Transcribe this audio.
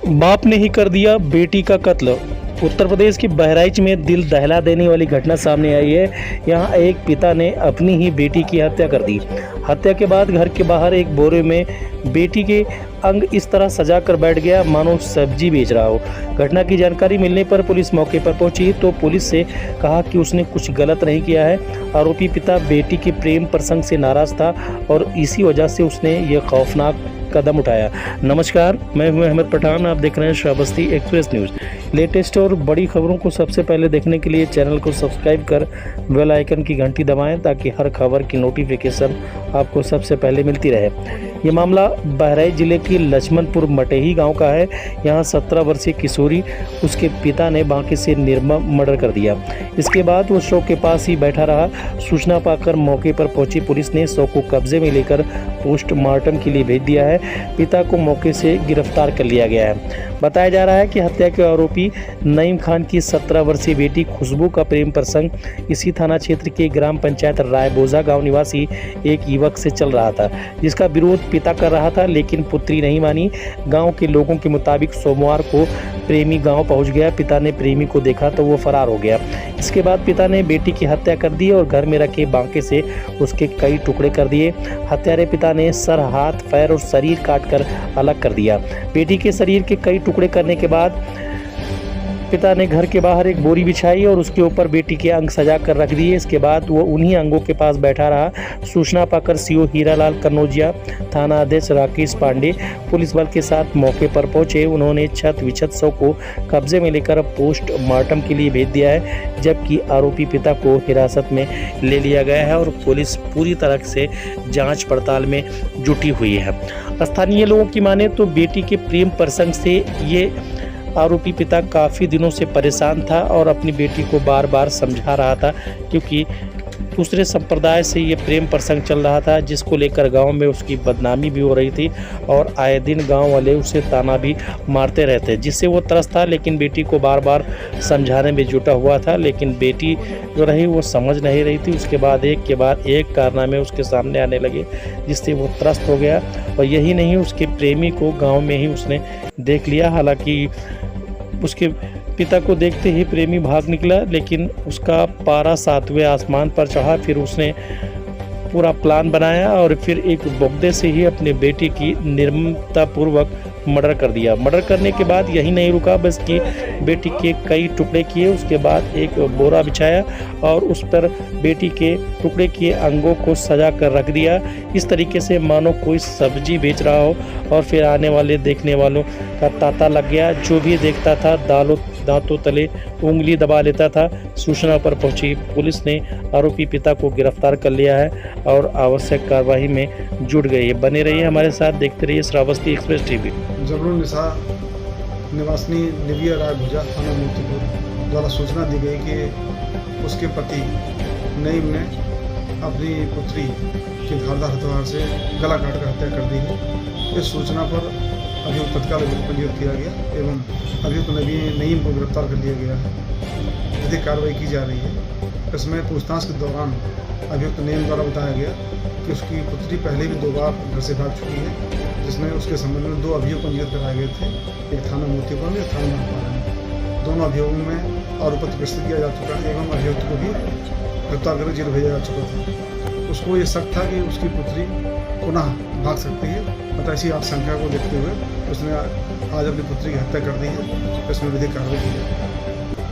बाप ने ही कर दिया बेटी का कत्ल। उत्तर प्रदेश के बहराइच में दिल दहला देने वाली घटना सामने आई है। यहाँ एक पिता ने अपनी ही बेटी की हत्या कर दी। हत्या के बाद घर के बाहर एक बोरे में बेटी के अंग इस तरह सजा कर बैठ गया मानो सब्जी बेच रहा हो। घटना की जानकारी मिलने पर पुलिस मौके पर पहुंची तो पुलिस से कहा कि उसने कुछ गलत नहीं किया है। आरोपी पिता बेटी के प्रेम प्रसंग से नाराज था और इसी वजह से उसने ये खौफनाक कदम उठाया। नमस्कार, मैं हूं अहमद पठान। आप देख रहे हैं श्रावस्ती एक्सप्रेस न्यूज़। लेटेस्ट और बड़ी खबरों को सबसे पहले देखने के लिए चैनल को सब्सक्राइब कर बेल आइकन की घंटी दबाएं ताकि हर खबर की नोटिफिकेशन आपको सबसे पहले मिलती रहे। ये मामला बहराइच जिले के लक्ष्मणपुर मटेही गांव का है। यहां 17 वर्षीय किशोरी उसके पिता ने बांके से निर्मम मर्डर कर दिया। इसके बाद वो शव के पास ही बैठा रहा। सूचना पाकर मौके पर पहुंची पुलिस ने शव को कब्जे में लेकर पोस्टमार्टम के लिए भेज दिया है। पिता को मौके से गिरफ्तार कर लिया गया है। बताया जा रहा है कि हत्या के आरोपी नईम खान की 17 वर्षीय बेटी खुशबू का प्रेम प्रसंग इसी थाना क्षेत्र के ग्राम पंचायत रायबोझा गांव निवासी एक युवक से चल रहा था, जिसका विरोध पिता कर रहा था, लेकिन पुत्री नहीं मानी। गांव के लोगों के मुताबिक सोमवार को प्रेमी गांव पहुंच गया। पिता ने प्रेमी को देखा तो वो फरार हो गया। इसके बाद पिता ने बेटी की हत्या कर दी और घर में रखे बांके से उसके कई टुकड़े कर दिए। हत्यारे पिता ने सर, हाथ, पैर और शरीर काटकर अलग कर दिया। बेटी के शरीर के कई टुकड़े करने के बाद पिता ने घर के बाहर एक बोरी बिछाई और उसके ऊपर बेटी के अंग सजा कर रख दिए। इसके बाद वो उन्हीं अंगों के पास बैठा रहा। सूचना पाकर सीओ हीरालाल कन्नौजिया, थाना अध्यक्ष राकेश पांडे पुलिस बल के साथ मौके पर पहुंचे। उन्होंने छत विछत शव को कब्जे में लेकर पोस्टमार्टम के लिए भेज दिया है, जबकि आरोपी पिता को हिरासत में ले लिया गया है और पुलिस पूरी तरह से जाँच पड़ताल में जुटी हुई है। स्थानीय लोगों की माने तो बेटी के प्रेम प्रसंग से ये आरोपी पिता काफ़ी दिनों से परेशान था और अपनी बेटी को बार बार समझा रहा था, क्योंकि दूसरे संप्रदाय से ये प्रेम प्रसंग चल रहा था, जिसको लेकर गांव में उसकी बदनामी भी हो रही थी और आए दिन गांव वाले उसे ताना भी मारते रहते, जिससे वो त्रस्त था। लेकिन बेटी को बार बार समझाने में जुटा हुआ था, लेकिन बेटी जो रही वो समझ नहीं रही थी। उसके बाद एक के बाद एक कारनामे उसके सामने आने लगे, जिससे वो त्रस्त हो गया। और यही नहीं, उसके प्रेमी को गाँव में ही उसने देख लिया। हालांकि उसके पिता को देखते ही प्रेमी भाग निकला, लेकिन उसका पारा 7वें आसमान पर चढ़ा। फिर उसने पूरा प्लान बनाया और फिर एक बोगदे से ही अपने बेटी की निर्ममतापूर्वक मर्डर कर दिया। मर्डर करने के बाद यही नहीं रुका, बस कि बेटी के कई टुकड़े किए। उसके बाद एक बोरा बिछाया और उस पर बेटी के टुकड़े किए अंगों को सजा कर रख दिया, इस तरीके से मानो कोई सब्जी बेच रहा हो। और फिर आने वाले देखने वालों का तांता लग गया। जो भी देखता था दांतों तले उंगली दबा लेता था। सूचना पर पहुंची पुलिस ने आरोपी पिता को गिरफ्तार कर लिया है और आवश्यक कार्रवाई में जुट गई है। बने रहिए हमारे साथ, देखते रहिए श्रावस्ती एक्सप्रेस टीवी। जबरुन्निसा निवासिनी निविया रायबोझा थाना मोतीपुर द्वारा सूचना दी गई कि उसके पति नईम ने अपनी पुत्री की धारदार हथियार से गला काटकर हत्या कर दी है। इस सूचना पर अभियुक्त तत्काल नियुक्त किया गया एवं अभियुक्त नईम को गिरफ्तार कर लिया गया है। विधिक कार्रवाई की जा रही है। इसमें पूछताछ के दौरान अभियुक्त नईम द्वारा बताया गया कि उसकी पुत्री पहले भी 2 बार घर से भाग चुकी है, जिसमें उसके संबंध में 2 अभियोग पंजीकृत कराए गए थे, एक थाना मोतीपुर में, एक थाना महापारा में। दोनों अभियोगों में आरोप प्रस्तुत किया जा चुका है एवं अभियुक्त को भी गिरफ्तार कर जेल भेजा जा चुका था। उसको ये शक था कि उसकी पुत्री पुनः भाग सकती है, अतः ऐसी आशंका को देखते हुए उसने आज अपनी पुत्री की हत्या कर दी है। इसमें विधिक कार्रवाई की है।